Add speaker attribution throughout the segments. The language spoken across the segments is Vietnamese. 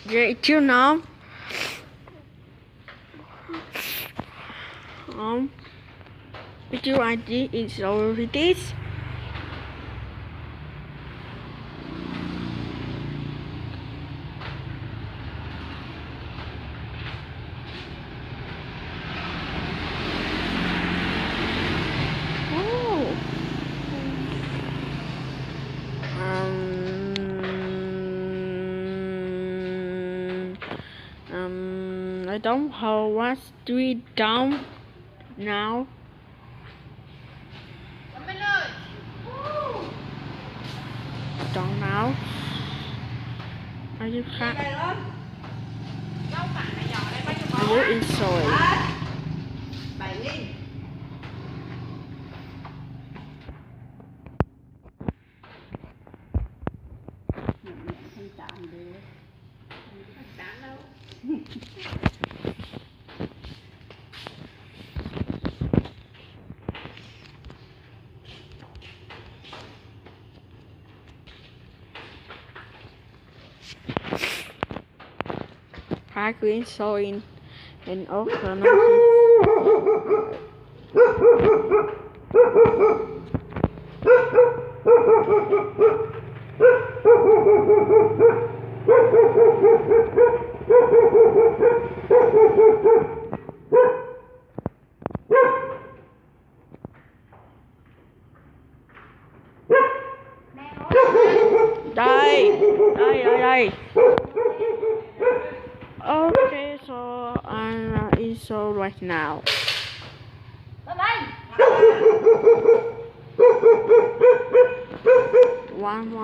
Speaker 1: Vậy chứ nó Which ID is already this? I don't know what we down now. Don't know. Are you inside? I green sewing and open đây. Okay, so I'm inside right now. One.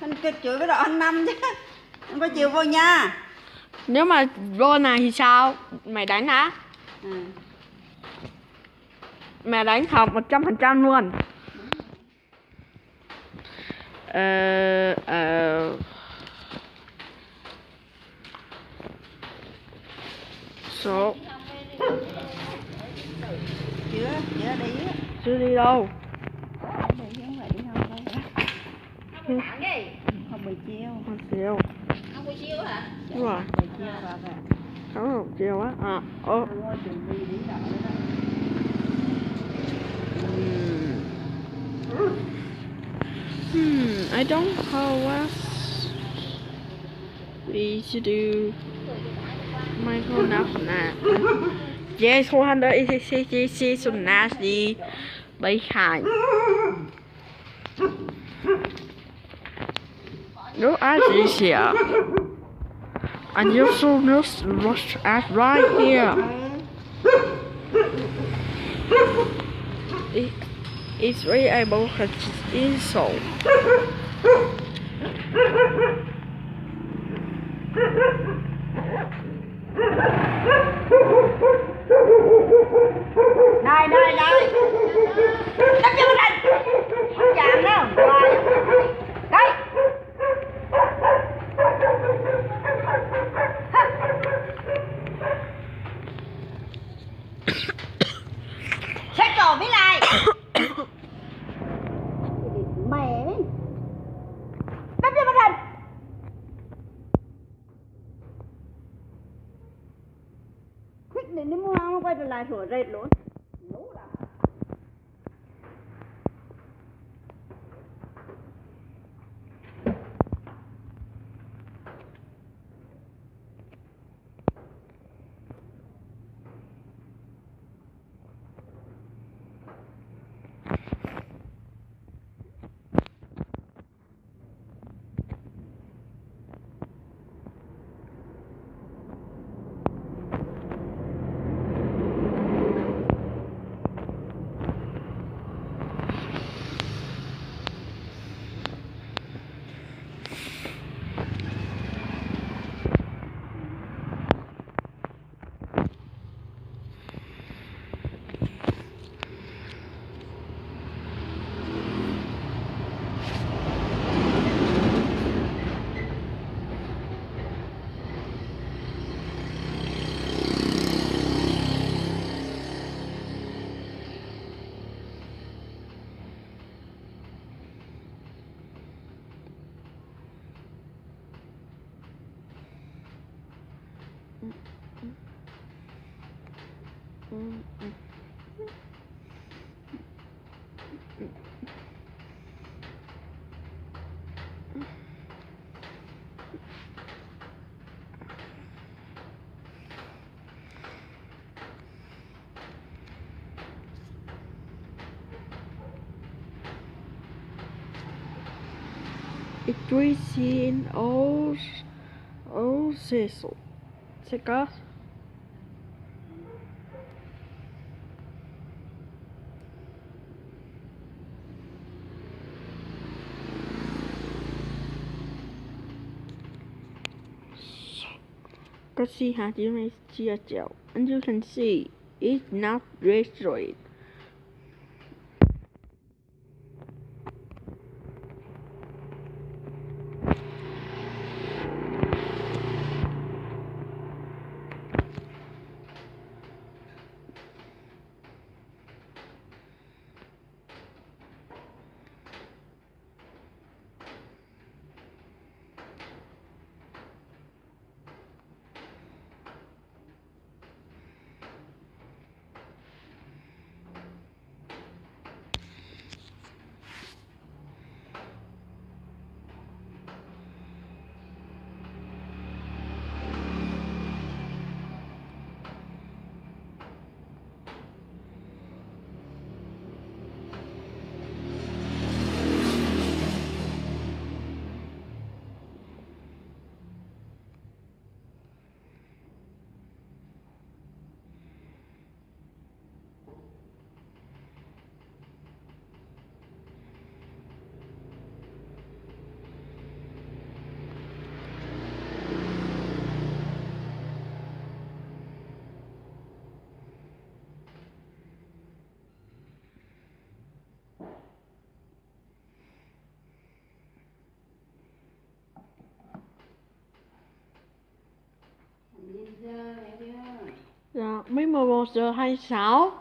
Speaker 2: Anh kêu chửi cái đoạn anh Năm chứ. Anh có chiều vô nha.
Speaker 1: Nếu mà vô này thì sao? Mày đánh hả? Mày đánh học 100% luôn. Số chưa đi đâu.
Speaker 2: Không bị chiêu.
Speaker 1: Không chiêu.
Speaker 2: Không bị chiêu hả?
Speaker 1: Đúng rồi.
Speaker 2: Bị chiêu vào kìa.
Speaker 1: Không chiêu á. I don't know what we should do. My phone up now. Yes, 466 so nasty. Behind. Look at this here. And you so look at right here. It's very able to insult.
Speaker 2: Này. Đắp cho mình anh. Không chạm đâu. Đây. Xét trò với lại. Mẹ. Đắp cho mình anh. Thích đến nó mua không quay trở lại sủa rệt luôn.
Speaker 1: It was in all Cecil. Check out. Cause she had you and you can see it's not restored. Dạ, mới 11:26.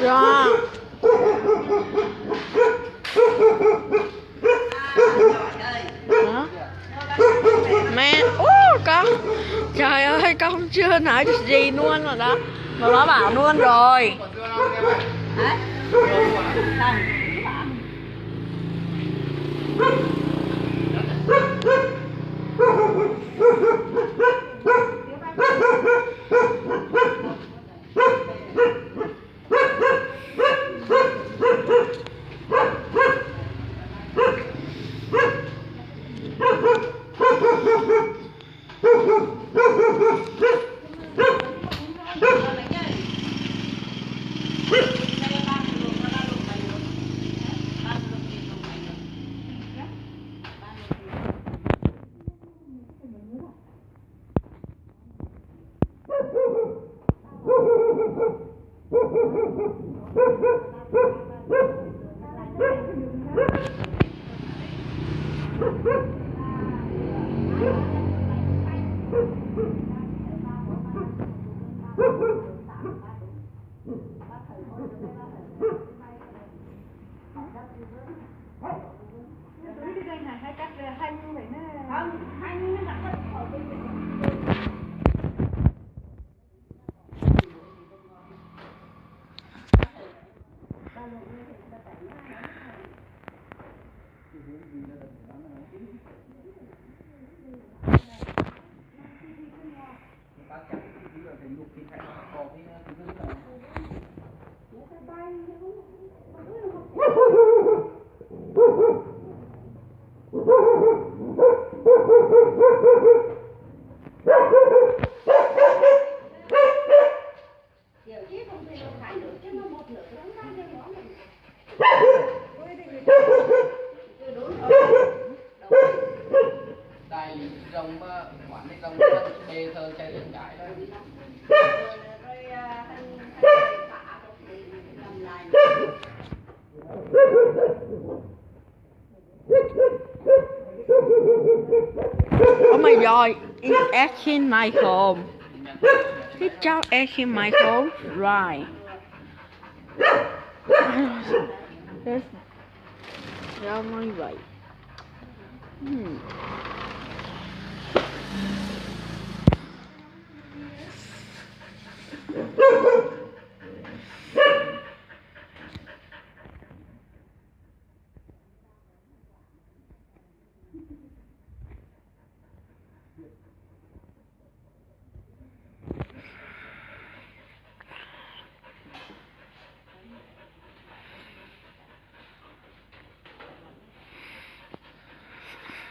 Speaker 1: Dạ. Hả? Mẹ, con. Trời ơi, con chưa nói được gì luôn rồi đó. Mà nó bảo luôn rồi.
Speaker 2: Hả? Không.
Speaker 3: Đại lý rồng quán này rồng bề thờ chạy lên cái đó.
Speaker 1: Oh my god, it's actually my home. It's just actually my home, right? Ra như vậy.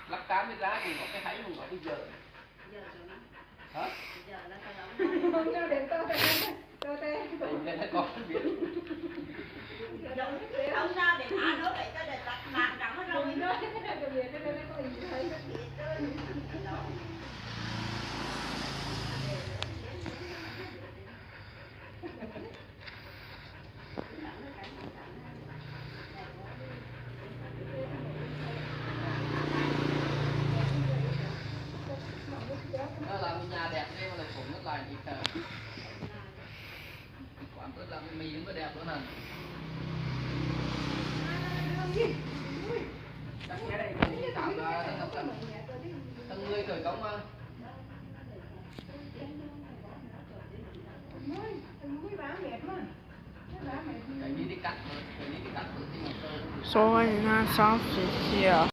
Speaker 3: Lắc cám với giá thì có cái hãy không có bây giờ. Hả?
Speaker 2: Không cho đến tôi
Speaker 3: Đây là có cái biết.
Speaker 2: không sao để thả nó để cho để đặt nạt đắng nó rồi nó
Speaker 3: Nó làm nhà đẹp đây mà lại cũng rất là ít. Quán tôi làm cái mì nó mới đẹp nữa nè. Chắc cái này cũng tạo ra tầng người khởi công mà. Cái gì đi cắt rồi, cái gì đi cắt rồi thì
Speaker 1: So, now, sausage here.